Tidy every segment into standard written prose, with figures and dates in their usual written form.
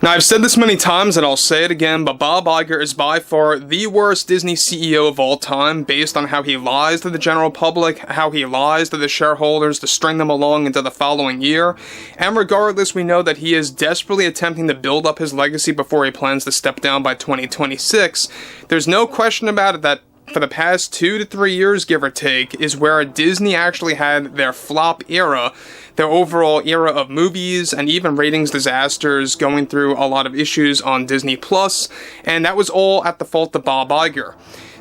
Now, I've said this many times and I'll say it again, but Bob Iger is by far the worst Disney CEO of all time based on how he lies to the general public, how he lies to the shareholders to string them along into the following year. And regardless, we know that he is desperately attempting to build up his legacy before he plans to step down by 2026. There's no question about it that for the past 2 to 3 years, give or take, is where Disney actually had their flop era, their overall era of movies and even ratings disasters, going through a lot of issues on Disney+, and that was all at the fault of Bob Iger.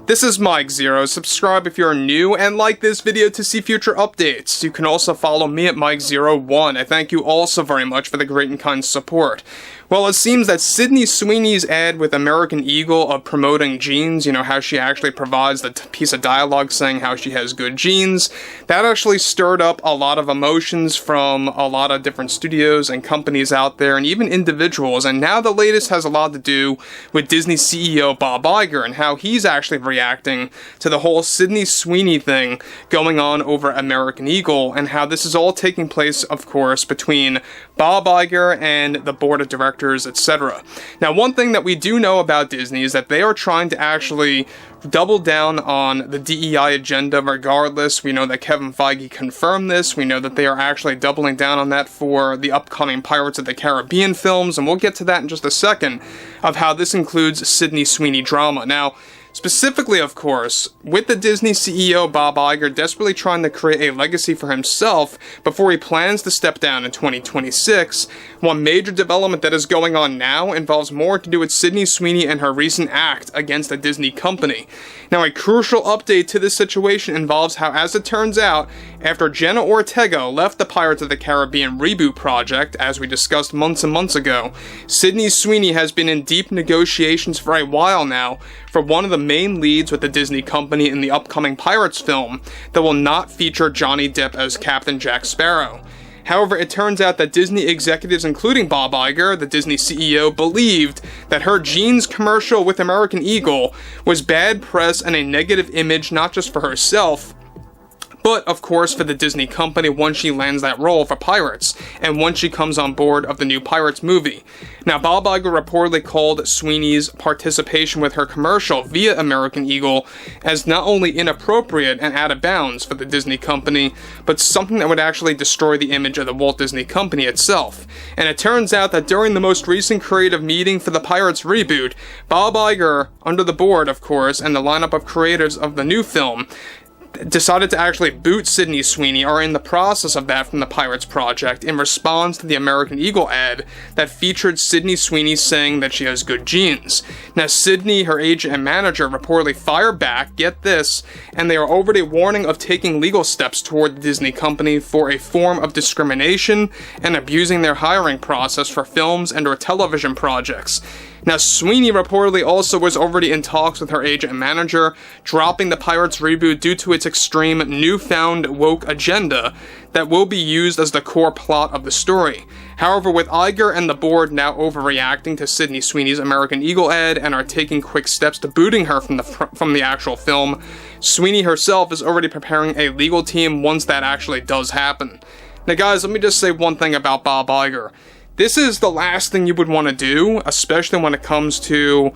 This is Mike Zero. Subscribe if you're new and like this video to see future updates. You can also follow me at Mike01. I thank you all so very much for the great and kind support. Well, it seems that Syndey Sweeney's ad with American Eagle of promoting jeans, how she actually provides the piece of dialogue saying how she has good jeans, that actually stirred up a lot of emotions from a lot of different studios and companies out there and even individuals. And now the latest has a lot to do with Disney CEO Bob Iger and how he's actually reacting to the whole Syndey Sweeney thing going on over American Eagle, and how this is all taking place, of course, between Bob Iger and the board of directors, etc. Now, one thing that we do know about Disney is that they are trying to actually double down on the DEI agenda regardless. We know that Kevin Feige confirmed this. We know that they are actually doubling down on that for the upcoming Pirates of the Caribbean films, and we'll get to that in just a second, of how this includes Syndey Sweeney drama. Now, specifically, of course, with the Disney CEO Bob Iger desperately trying to create a legacy for himself before he plans to step down in 2026, one major development that is going on now involves more to do with Syndey Sweeney and her recent act against a Disney company. Now, a crucial update to this situation involves how, as it turns out, after Jenna Ortega left the Pirates of the Caribbean reboot project, as we discussed months and months ago, Syndey Sweeney has been in deep negotiations for a while now for one of the main leads with the Disney company in the upcoming Pirates film that will not feature Johnny Depp as Captain Jack Sparrow. However, it turns out that Disney executives, including Bob Iger, the Disney CEO, believed that her jeans commercial with American Eagle was bad press and a negative image not just for herself, but, of course, for the Disney company once she lands that role for Pirates, and once she comes on board of the new Pirates movie. Now, Bob Iger reportedly called Sweeney's participation with her commercial via American Eagle as not only inappropriate and out of bounds for the Disney company, but something that would actually destroy the image of the Walt Disney Company itself. And it turns out that during the most recent creative meeting for the Pirates reboot, Bob Iger, under the board, of course, and the lineup of creators of the new film, decided to actually boot Syndey Sweeney, or in the process of that, from the Pirates project in response to the American Eagle ad that featured Syndey Sweeney saying that she has good genes. Now, Syndey, her agent and manager, reportedly fired back, get this, and they are already warning of taking legal steps toward the Disney company for a form of discrimination and abusing their hiring process for films and or television projects. Now, Sweeney reportedly also was already in talks with her agent and manager, dropping the Pirates reboot due to its extreme newfound woke agenda that will be used as the core plot of the story. However, with Iger and the board now overreacting to Syndey Sweeney's American Eagle ad and are taking quick steps to booting her from the actual film, Sweeney herself is already preparing a legal team once that actually does happen. Now, guys, let me just say one thing about Bob Iger. This is the last thing you would want to do, especially when it comes to,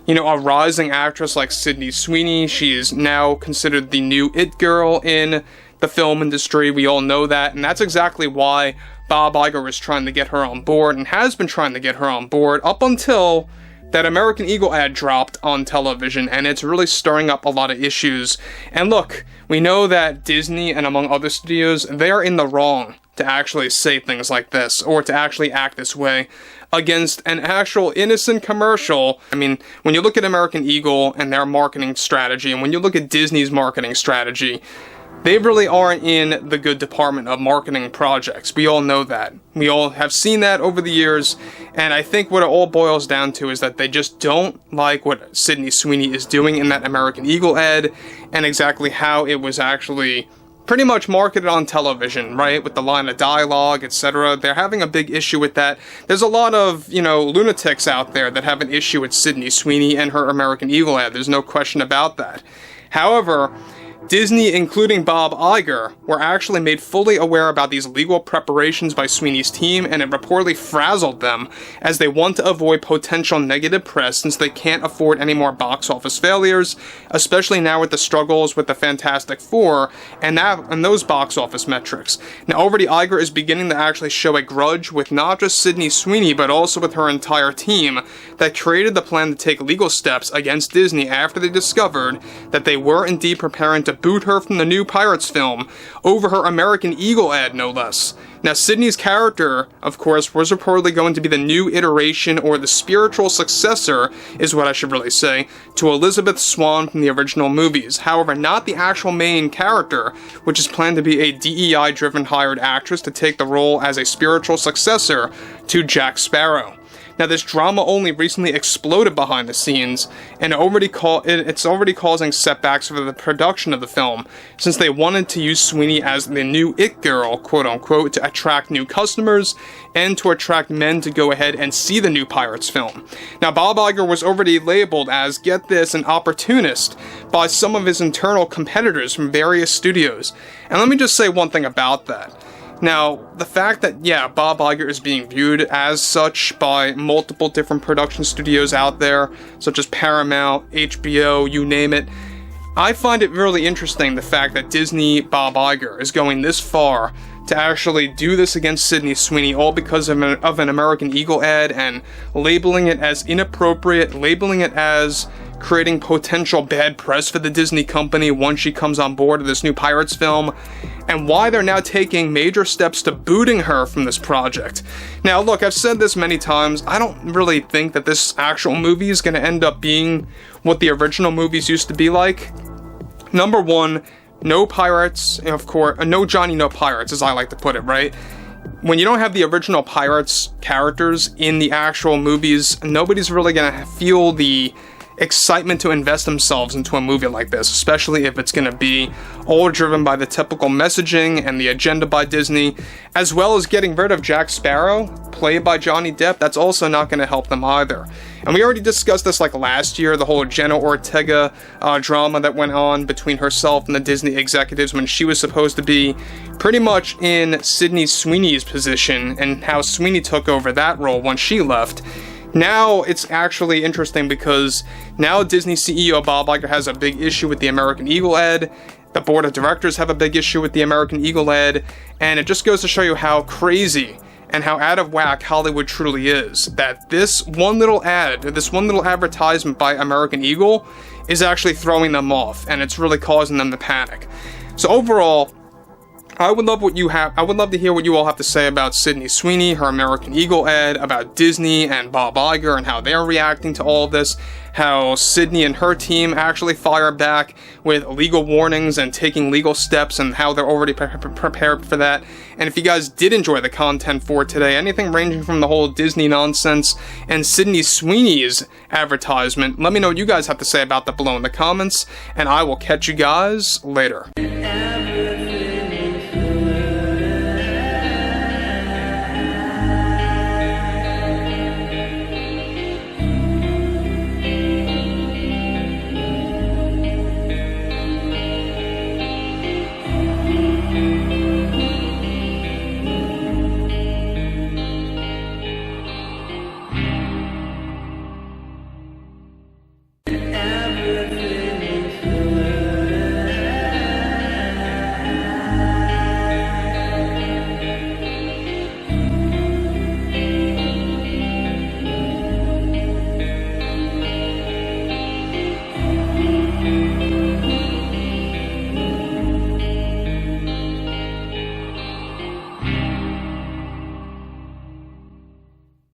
a rising actress like Syndey Sweeney. She is now considered the new it girl in the film industry. We all know that, and that's exactly why Bob Iger was trying to get her on board and has been trying to get her on board up until that American Eagle ad dropped on television, and it's really stirring up a lot of issues. And look, we know that Disney and among other studios, they are in the wrong to actually say things like this, or to actually act this way against an actual innocent commercial. I mean, when you look at American Eagle and their marketing strategy, and when you look at Disney's marketing strategy, they really aren't in the good department of marketing projects. We all know that. We all have seen that over the years, and I think what it all boils down to is that they just don't like what Syndey Sweeney is doing in that American Eagle ad, and exactly how it was actually pretty much marketed on television, right? With the line of dialogue, etc. They're having a big issue with that. There's a lot of, lunatics out there that have an issue with Syndey Sweeney and her American Eagle ad. There's no question about that. However, Disney, including Bob Iger, were actually made fully aware about these legal preparations by Sweeney's team, and it reportedly frazzled them, as they want to avoid potential negative press since they can't afford any more box office failures, especially now with the struggles with the Fantastic Four and those box office metrics. Now, already Iger is beginning to actually show a grudge with not just Syndey Sweeney, but also with her entire team that created the plan to take legal steps against Disney after they discovered that they were indeed preparing to boot her from the new Pirates film over her American Eagle ad, no less. Now, Sydney's character, of course, was reportedly going to be the new iteration, or the spiritual successor, is what I should really say, to Elizabeth Swann from the original movies. However, not the actual main character, which is planned to be a DEI-driven hired actress to take the role as a spiritual successor to Jack Sparrow. Now, this drama only recently exploded behind the scenes, and it's already causing setbacks for the production of the film, since they wanted to use Sweeney as the new it girl, quote-unquote, to attract new customers, and to attract men to go ahead and see the new Pirates film. Now, Bob Iger was already labeled as, get this, an opportunist by some of his internal competitors from various studios. And let me just say one thing about that. Now, the fact that, Bob Iger is being viewed as such by multiple different production studios out there, such as Paramount, HBO, you name it, I find it really interesting, the fact that Disney Bob Iger is going this far to actually do this against Syndey Sweeney, all because of an American Eagle ad, and labeling it as inappropriate, labeling it as creating potential bad press for the Disney company once she comes on board of this new Pirates film, and why they're now taking major steps to booting her from this project. Now, look, I've said this many times, I don't really think that this actual movie is going to end up being what the original movies used to be like. Number one, no pirates, of course, no Johnny, no pirates, as I like to put it, right? When you don't have the original Pirates characters in the actual movies, nobody's really going to feel the excitement to invest themselves into a movie like this, especially if it's going to be all driven by the typical messaging and the agenda by Disney, as well as getting rid of Jack Sparrow, played by Johnny Depp. That's also not going to help them either. And we already discussed this like last year, the whole Jenna Ortega drama that went on between herself and the Disney executives when she was supposed to be pretty much in Sydney Sweeney's position, and how Sweeney took over that role once she left. Now it's actually interesting because now Disney CEO Bob Iger has a big issue with the American Eagle ad. The board of directors have a big issue with the American Eagle ad. And it just goes to show you how crazy and how out of whack Hollywood truly is. That this one little ad, this one little advertisement by American Eagle is actually throwing them off. And it's really causing them to panic. So overall, I would love to hear what you all have to say about Sydney Sweeney, her American Eagle ad, about Disney and Bob Iger and how they're reacting to all of this, how Sydney and her team actually fire back with legal warnings and taking legal steps, and how they're already prepared for that. And if you guys did enjoy the content for today, anything ranging from the whole Disney nonsense and Sydney Sweeney's advertisement, let me know what you guys have to say about that below in the comments, and I will catch you guys later.